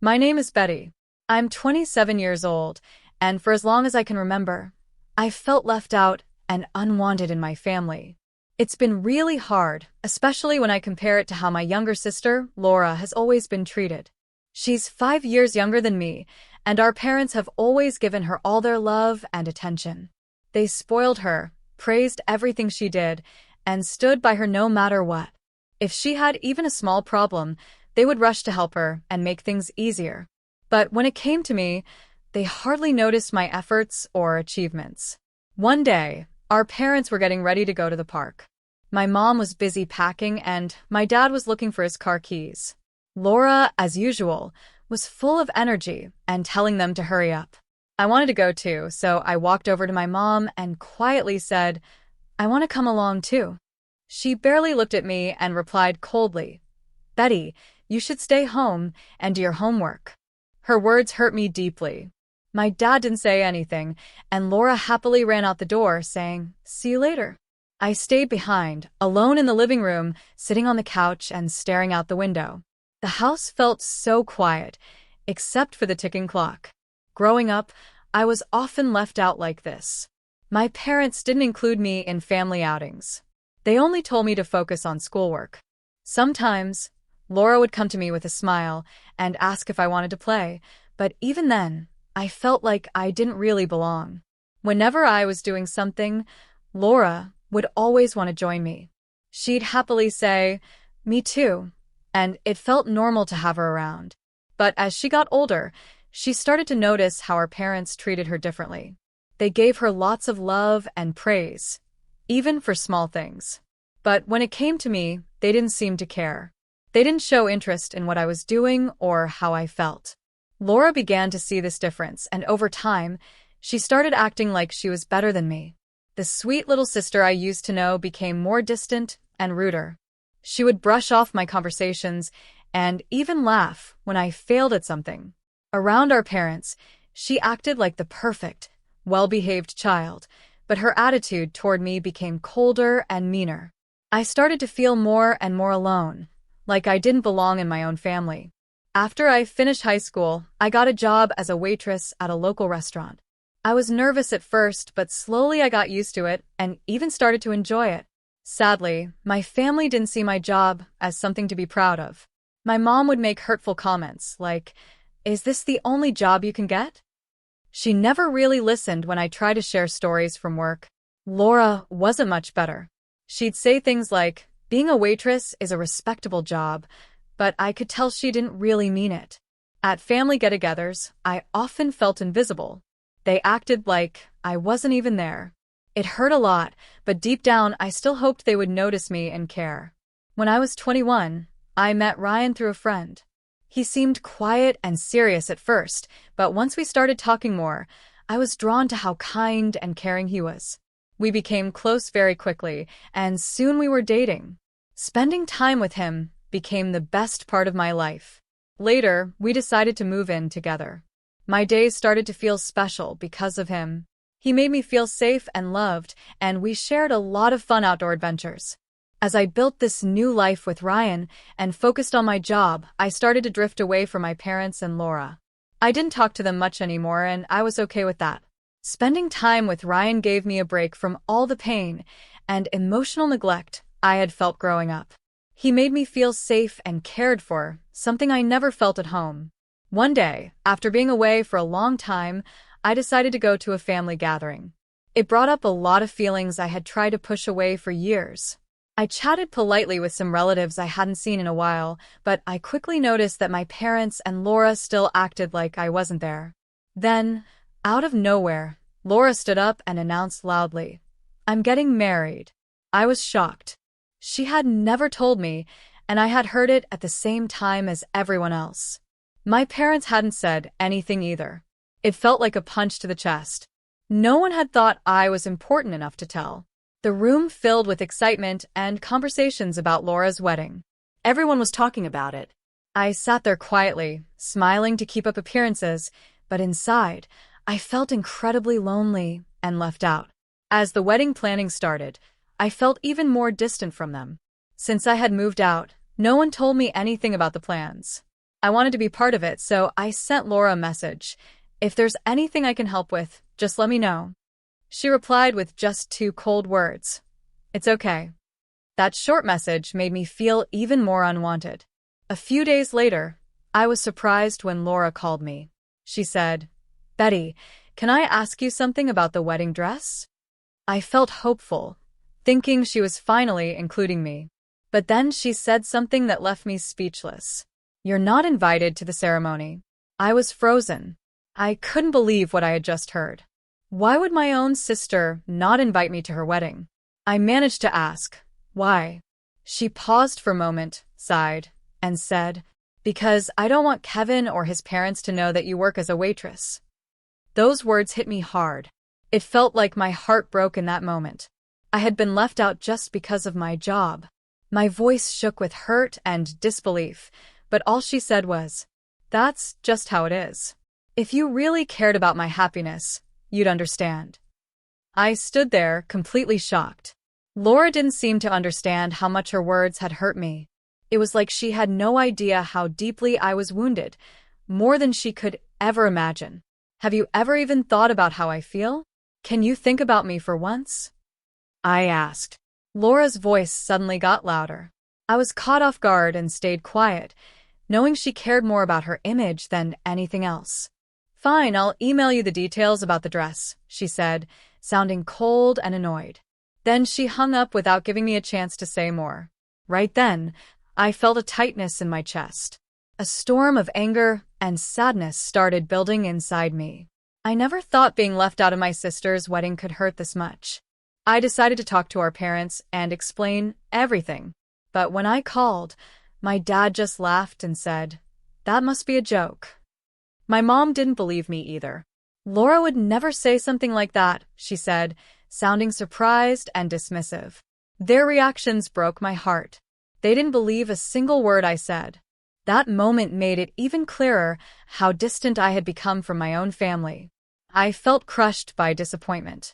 My name is Betty. I'm 27 years old, and for as long as I can remember, I felt left out and unwanted in my family. It's been really hard, especially when I compare it to how my younger sister, Laura, has always been treated. She's 5 years younger than me, and our parents have always given her all their love and attention. They spoiled her, praised everything she did, and stood by her no matter what. If she had even a small problem, they would rush to help her and make things easier. But when it came to me, they hardly noticed my efforts or achievements. One day, our parents were getting ready to go to the park. My mom was busy packing and my dad was looking for his car keys. Laura, as usual, was full of energy and telling them to hurry up. I wanted to go too, so I walked over to my mom and quietly said, "I want to come along too." She barely looked at me and replied coldly, "Betty, you should stay home and do your homework." Her words hurt me deeply. My dad didn't say anything, and Laura happily ran out the door, saying, "See you later." I stayed behind, alone in the living room, sitting on the couch and staring out the window. The house felt so quiet, except for the ticking clock. Growing up, I was often left out like this. My parents didn't include me in family outings. They only told me to focus on schoolwork. Sometimes, Laura would come to me with a smile and ask if I wanted to play, but even then, I felt like I didn't really belong. Whenever I was doing something, Laura would always want to join me. She'd happily say, "Me too," and it felt normal to have her around. But as she got older, she started to notice how her parents treated her differently. They gave her lots of love and praise, even for small things. But when it came to me, they didn't seem to care. They didn't show interest in what I was doing or how I felt. Laura began to see this difference, and over time, she started acting like she was better than me. The sweet little sister I used to know became more distant and ruder. She would brush off my conversations and even laugh when I failed at something. Around our parents, she acted like the perfect, well-behaved child, but her attitude toward me became colder and meaner. I started to feel more and more alone, like I didn't belong in my own family. After I finished high school, I got a job as a waitress at a local restaurant. I was nervous at first, but slowly I got used to it and even started to enjoy it. Sadly, my family didn't see my job as something to be proud of. My mom would make hurtful comments like, "Is this the only job you can get?" She never really listened when I tried to share stories from work. Laura wasn't much better. She'd say things like, "Being a waitress is a respectable job," but I could tell she didn't really mean it. At family get-togethers, I often felt invisible. They acted like I wasn't even there. It hurt a lot, but deep down I still hoped they would notice me and care. When I was 21, I met Ryan through a friend. He seemed quiet and serious at first, but once we started talking more, I was drawn to how kind and caring he was. We became close very quickly, and soon we were dating. Spending time with him became the best part of my life. Later, we decided to move in together. My days started to feel special because of him. He made me feel safe and loved, and we shared a lot of fun outdoor adventures. As I built this new life with Ryan and focused on my job, I started to drift away from my parents and Laura. I didn't talk to them much anymore, and I was okay with that. Spending time with Ryan gave me a break from all the pain and emotional neglect I had felt growing up. He made me feel safe and cared for, something I never felt at home. One day, after being away for a long time, I decided to go to a family gathering. It brought up a lot of feelings I had tried to push away for years. I chatted politely with some relatives I hadn't seen in a while, but I quickly noticed that my parents and Laura still acted like I wasn't there. Then, out of nowhere, Laura stood up and announced loudly, "I'm getting married." I was shocked. She had never told me, and I had heard it at the same time as everyone else. My parents hadn't said anything either. It felt like a punch to the chest. No one had thought I was important enough to tell. The room filled with excitement and conversations about Laura's wedding. Everyone was talking about it. I sat there quietly, smiling to keep up appearances, but inside, I felt incredibly lonely and left out. As the wedding planning started, I felt even more distant from them. Since I had moved out, no one told me anything about the plans. I wanted to be part of it, so I sent Laura a message. If there's anything I can help with, just let me know. She replied with just 2 cold words. It's okay. That short message made me feel even more unwanted. A few days later, I was surprised when Laura called me. She said, Betty, can I ask you something about the wedding dress? I felt hopeful, thinking she was finally including me. But then she said something that left me speechless. You're not invited to the ceremony. I was frozen. I couldn't believe what I had just heard. Why would my own sister not invite me to her wedding? I managed to ask, why? She paused for a moment, sighed, and said, because I don't want Kevin or his parents to know that you work as a waitress. Those words hit me hard. It felt like my heart broke in that moment. I had been left out just because of my job. My voice shook with hurt and disbelief, but all she said was, that's just how it is. If you really cared about my happiness, you'd understand. I stood there, completely shocked. Laura didn't seem to understand how much her words had hurt me. It was like she had no idea how deeply I was wounded, more than she could ever imagine. Have you ever even thought about how I feel? Can you think about me for once? I asked. Laura's voice suddenly got louder. I was caught off guard and stayed quiet, knowing she cared more about her image than anything else. Fine, I'll email you the details about the dress, she said, sounding cold and annoyed. Then she hung up without giving me a chance to say more. Right then, I felt a tightness in my chest. A storm of anger and sadness started building inside me. I never thought being left out of my sister's wedding could hurt this much. I decided to talk to our parents and explain everything. But when I called, my dad just laughed and said, that must be a joke. My mom didn't believe me either. Laura would never say something like that, she said, sounding surprised and dismissive. Their reactions broke my heart. They didn't believe a single word I said. That moment made it even clearer how distant I had become from my own family. I felt crushed by disappointment.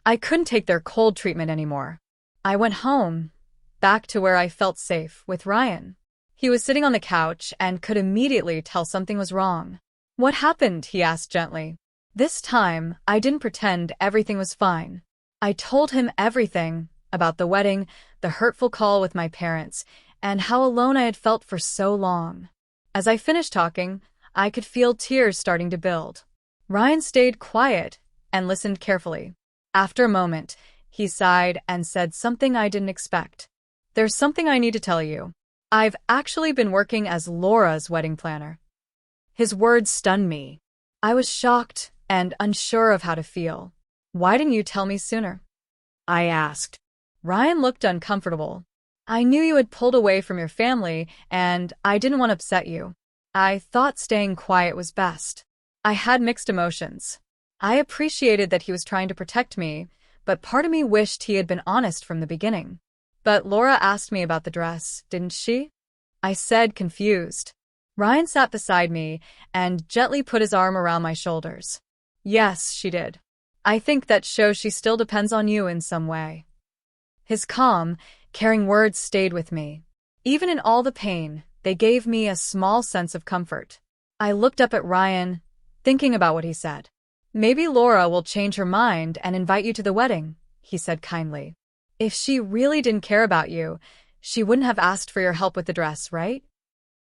I couldn't take their cold treatment anymore. I went home, back to where I felt safe, with Ryan. He was sitting on the couch and could immediately tell something was wrong. What happened? He asked gently. This time, I didn't pretend everything was fine. I told him everything about the wedding, the hurtful call with my parents, and how alone I had felt for so long. As I finished talking, I could feel tears starting to build. Ryan stayed quiet and listened carefully. After a moment, he sighed and said something I didn't expect. There's something I need to tell you. I've actually been working as Laura's wedding planner. His words stunned me. I was shocked and unsure of how to feel. Why didn't you tell me sooner? I asked. Ryan looked uncomfortable. I knew you had pulled away from your family, and I didn't want to upset you. I thought staying quiet was best. I had mixed emotions. I appreciated that he was trying to protect me, but part of me wished he had been honest from the beginning. But Laura asked me about the dress, didn't she? I said, confused. Ryan sat beside me and gently put his arm around my shoulders. Yes, she did. I think that shows she still depends on you in some way. His calm, caring words stayed with me. Even in all the pain, they gave me a small sense of comfort. I looked up at Ryan, thinking about what he said. Maybe Laura will change her mind and invite you to the wedding, he said kindly. If she really didn't care about you, she wouldn't have asked for your help with the dress, right?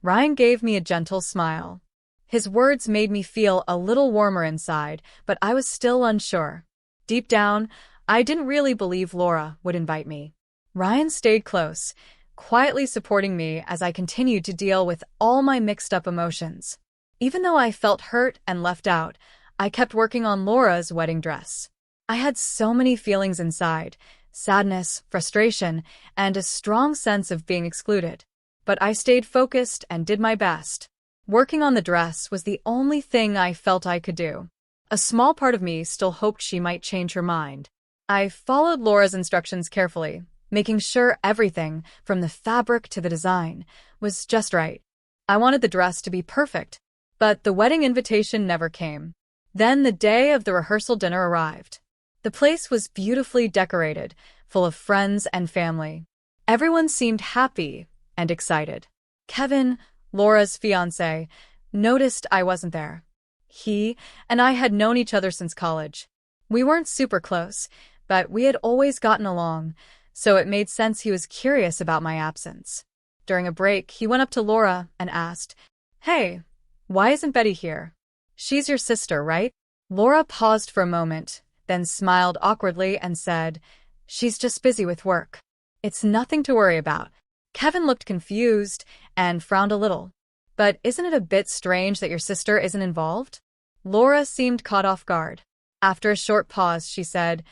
Ryan gave me a gentle smile. His words made me feel a little warmer inside, but I was still unsure. Deep down, I didn't really believe Laura would invite me. Ryan stayed close, quietly supporting me as I continued to deal with all my mixed-up emotions. Even though I felt hurt and left out, I kept working on Laura's wedding dress. I had so many feelings inside: sadness, frustration, and a strong sense of being excluded. But I stayed focused and did my best. Working on the dress was the only thing I felt I could do. A small part of me still hoped she might change her mind. I followed Laura's instructions carefully, making sure everything, from the fabric to the design, was just right. I wanted the dress to be perfect, but the wedding invitation never came. Then the day of the rehearsal dinner arrived. The place was beautifully decorated, full of friends and family. Everyone seemed happy and excited. Kevin, Laura's fiancé, noticed I wasn't there. He and I had known each other since college. We weren't super close, but we had always gotten along, so it made sense he was curious about my absence. During a break, he went up to Laura and asked, "Hey, why isn't Betty here? She's your sister, right?" Laura paused for a moment, then smiled awkwardly and said, "She's just busy with work. It's nothing to worry about." Kevin looked confused and frowned a little. "But isn't it a bit strange that your sister isn't involved?" Laura seemed caught off guard. After a short pause, she said,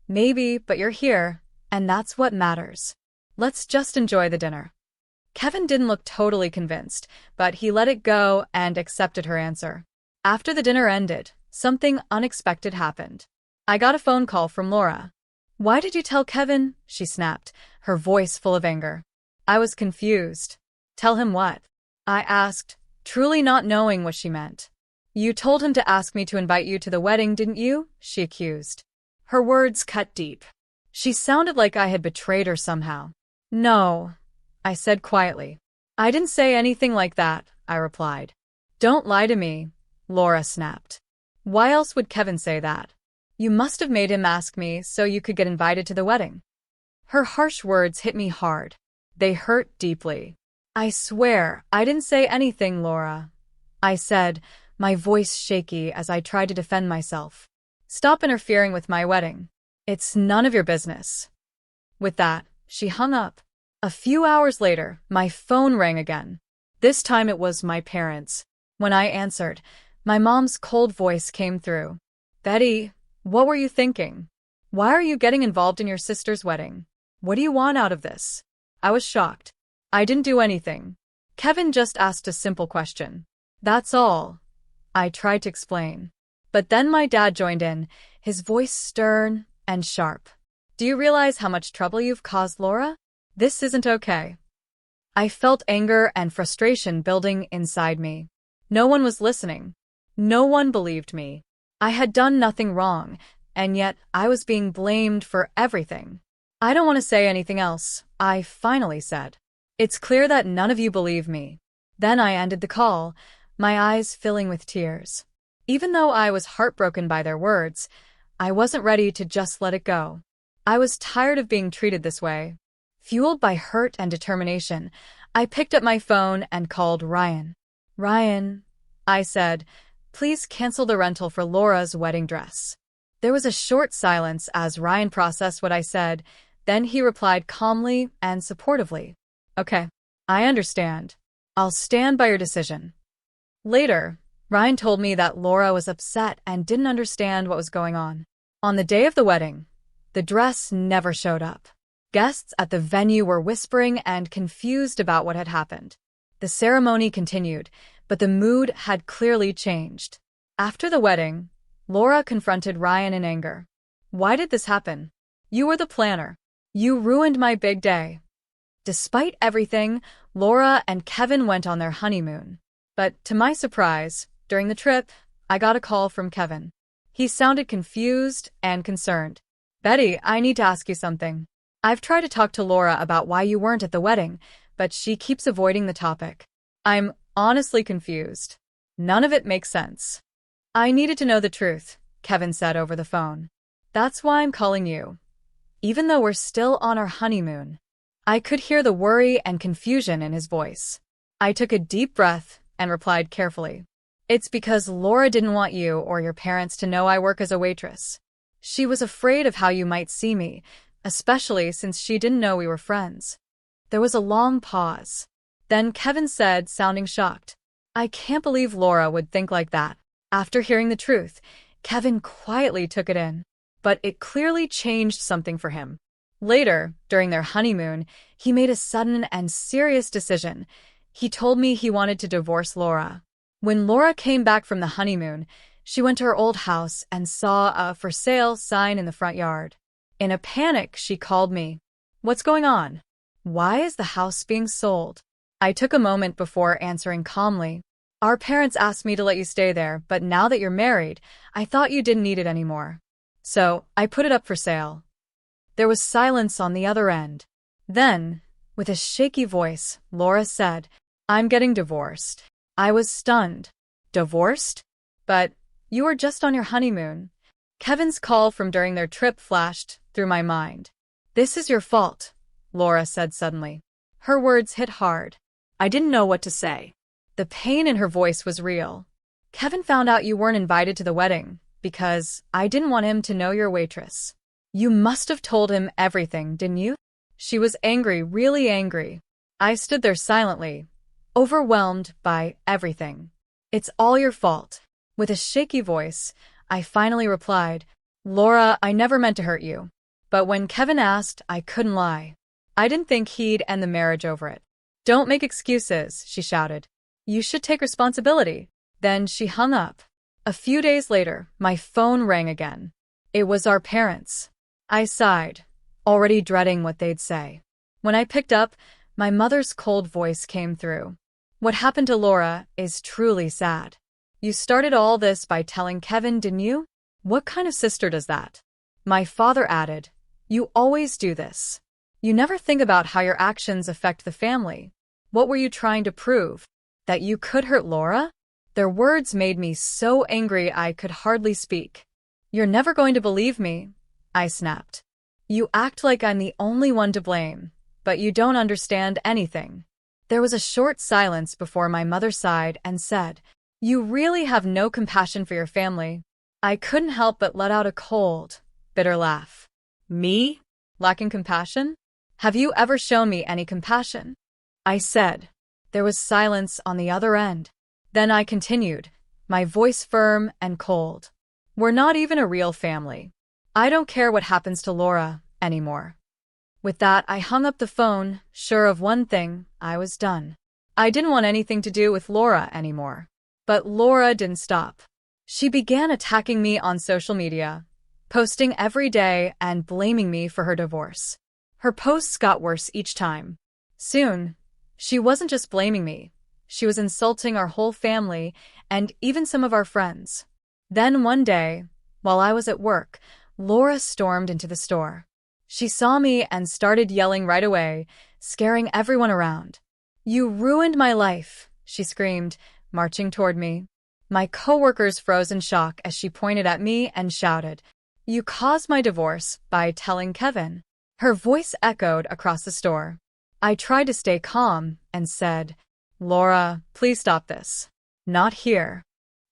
"Maybe, but you're here, and that's what matters. Let's just enjoy the dinner." Kevin didn't look totally convinced, but he let it go and accepted her answer. After the dinner ended, something unexpected happened. I got a phone call from Laura. "Why did you tell Kevin?" she snapped, her voice full of anger. I was confused. "Tell him what?" I asked, truly not knowing what she meant. "You told him to ask me to invite you to the wedding, didn't you?" she accused. Her words cut deep. She sounded like I had betrayed her somehow. "No," I said quietly. "I didn't say anything like that," I replied. "Don't lie to me," Laura snapped. "Why else would Kevin say that? You must have made him ask me so you could get invited to the wedding." Her harsh words hit me hard. They hurt deeply. "I swear, I didn't say anything, Laura," I said, my voice shaky as I tried to defend myself. "Stop interfering with my wedding. It's none of your business." With that, she hung up. A few hours later, my phone rang again. This time it was my parents. When I answered, my mom's cold voice came through. "Betty, what were you thinking? Why are you getting involved in your sister's wedding? What do you want out of this?" I was shocked. "I didn't do anything. Kevin just asked a simple question. That's all," I tried to explain. But then my dad joined in, his voice stern and sharp. "Do you realize how much trouble you've caused, Laura? This isn't okay." I felt anger and frustration building inside me. No one was listening. No one believed me. I had done nothing wrong, and yet I was being blamed for everything. "I don't want to say anything else," I finally said. "It's clear that none of you believe me." Then I ended the call, my eyes filling with tears. Even though I was heartbroken by their words, I wasn't ready to just let it go. I was tired of being treated this way. Fueled by hurt and determination, I picked up my phone and called Ryan. "Ryan," I said, "please cancel the rental for Laura's wedding dress." There was a short silence as Ryan processed what I said, then he replied calmly and supportively. "Okay, I understand. I'll stand by your decision." Later, Ryan told me that Laura was upset and didn't understand what was going on. On the day of the wedding, the dress never showed up. Guests at the venue were whispering and confused about what had happened. The ceremony continued, but the mood had clearly changed. After the wedding, Laura confronted Ryan in anger. "Why did this happen? You were the planner. You ruined my big day." Despite everything, Laura and Kevin went on their honeymoon. But to my surprise, during the trip, I got a call from Kevin. He sounded confused and concerned. "Betty, I need to ask you something. I've tried to talk to Laura about why you weren't at the wedding, but she keeps avoiding the topic. I'm honestly confused. None of it makes sense." "I needed to know the truth," Kevin said over the phone. "That's why I'm calling you. Even though we're still on our honeymoon." I could hear the worry and confusion in his voice. I took a deep breath and replied carefully. "It's because Laura didn't want you or your parents to know I work as a waitress. She was afraid of how you might see me, especially since she didn't know we were friends." There was a long pause. Then Kevin said, sounding shocked, "I can't believe Laura would think like that." After hearing the truth, Kevin quietly took it in. But it clearly changed something for him. Later, during their honeymoon, he made a sudden and serious decision. He told me he wanted to divorce Laura. When Laura came back from the honeymoon, she went to her old house and saw a "for sale" sign in the front yard. In a panic, she called me. "What's going on? Why is the house being sold?" I took a moment before answering calmly. "Our parents asked me to let you stay there, but now that you're married, I thought you didn't need it anymore. So, I put it up for sale." There was silence on the other end. Then, with a shaky voice, Laura said, I'm getting divorced. I was stunned. Divorced? But you were just on your honeymoon. Kevin's call from during their trip flashed through my mind. This is your fault, Laura said suddenly. Her words hit hard. I didn't know what to say. The pain in her voice was real. Kevin found out you weren't invited to the wedding because I didn't want him to know you're a waitress. You must have told him everything, didn't you? She was angry, really angry. I stood there silently, overwhelmed by everything. It's all your fault. With a shaky voice, I finally replied, Laura, I never meant to hurt you. But when Kevin asked, I couldn't lie. I didn't think he'd end the marriage over it. Don't make excuses, she shouted. You should take responsibility. Then she hung up. A few days later, my phone rang again. It was our parents. I sighed, already dreading what they'd say. When I picked up, my mother's cold voice came through. What happened to Laura is truly sad. You started all this by telling Kevin, didn't you? What kind of sister does that? My father added, you always do this. You never think about how your actions affect the family. What were you trying to prove? That you could hurt Laura? Their words made me so angry I could hardly speak. You're never going to believe me, I snapped. You act like I'm the only one to blame, but you don't understand anything. There was a short silence before my mother sighed and said, you really have no compassion for your family. I couldn't help but let out a cold, bitter laugh. Me? Lacking compassion? Have you ever shown me any compassion? I said. There was silence on the other end. Then I continued, my voice firm and cold. We're not even a real family. I don't care what happens to Laura anymore. With that, I hung up the phone, sure of one thing, I was done. I didn't want anything to do with Laura anymore. But Laura didn't stop. She began attacking me on social media, posting every day and blaming me for her divorce. Her posts got worse each time. Soon, she wasn't just blaming me. She was insulting our whole family and even some of our friends. Then one day, while I was at work, Laura stormed into the store. She saw me and started yelling right away, scaring everyone around. You ruined my life, she screamed, marching toward me. My coworkers froze in shock as she pointed at me and shouted, you caused my divorce by telling Kevin. Her voice echoed across the store. I tried to stay calm and said, Laura, please stop this. Not here.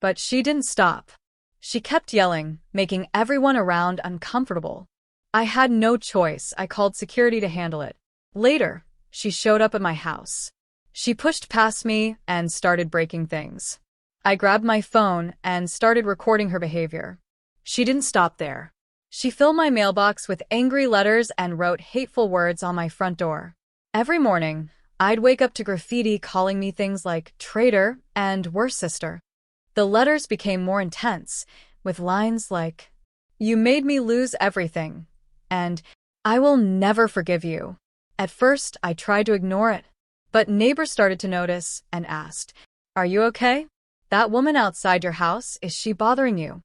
But she didn't stop. She kept yelling, making everyone around uncomfortable. I had no choice. I called security to handle it. Later, she showed up at my house. She pushed past me and started breaking things. I grabbed my phone and started recording her behavior. She didn't stop there. She filled my mailbox with angry letters and wrote hateful words on my front door. Every morning, I'd wake up to graffiti calling me things like traitor and worse sister. The letters became more intense, with lines like, you made me lose everything, and I will never forgive you. At first, I tried to ignore it, but neighbors started to notice and asked, are you okay? That woman outside your house, is she bothering you?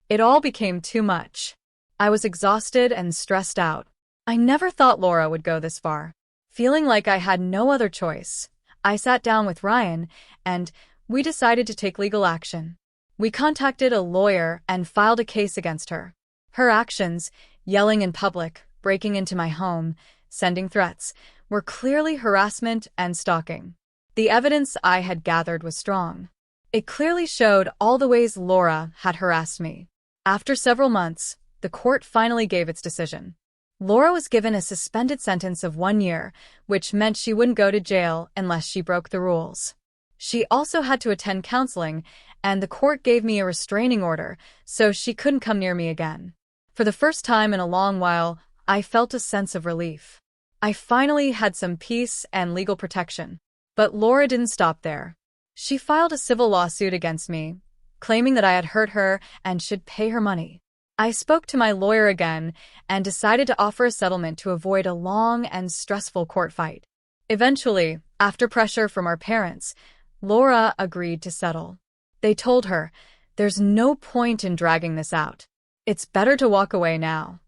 It all became too much. I was exhausted and stressed out. I never thought Laura would go this far. Feeling like I had no other choice, I sat down with Ryan and we decided to take legal action. We contacted a lawyer and filed a case against her. Her actions, yelling in public, breaking into my home, sending threats, were clearly harassment and stalking. The evidence I had gathered was strong. It clearly showed all the ways Laura had harassed me. After several months, the court finally gave its decision. Laura was given a suspended sentence of 1 year, which meant she wouldn't go to jail unless she broke the rules. She also had to attend counseling, and the court gave me a restraining order, so she couldn't come near me again. For the first time in a long while, I felt a sense of relief. I finally had some peace and legal protection. But Laura didn't stop there. She filed a civil lawsuit against me, claiming that I had hurt her and should pay her money. I spoke to my lawyer again and decided to offer a settlement to avoid a long and stressful court fight. Eventually, after pressure from our parents, Laura agreed to settle. They told her, there's no point in dragging this out. It's better to walk away now.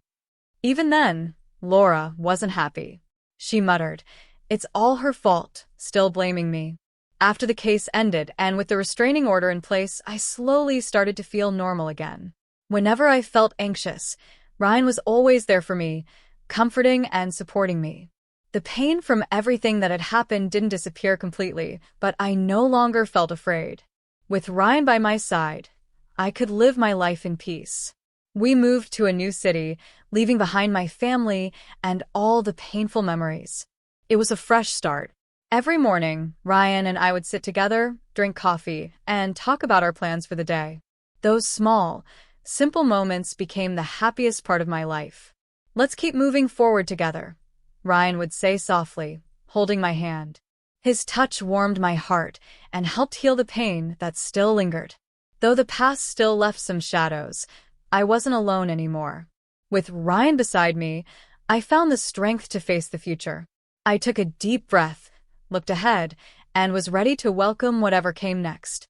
Even then, Laura wasn't happy. She muttered, it's all her fault, still blaming me. After the case ended and with the restraining order in place, I slowly started to feel normal again. Whenever I felt anxious, Ryan was always there for me, comforting and supporting me. The pain from everything that had happened didn't disappear completely, but I no longer felt afraid. With Ryan by my side, I could live my life in peace. We moved to a new city, leaving behind my family and all the painful memories. It was a fresh start. Every morning, Ryan and I would sit together, drink coffee, and talk about our plans for the day. Those small, simple moments became the happiest part of my life. "Let's keep moving forward together," Ryan would say softly, holding my hand. His touch warmed my heart and helped heal the pain that still lingered. Though the past still left some shadows, I wasn't alone anymore. With Ryan beside me, I found the strength to face the future. I took a deep breath, looked ahead, and was ready to welcome whatever came next.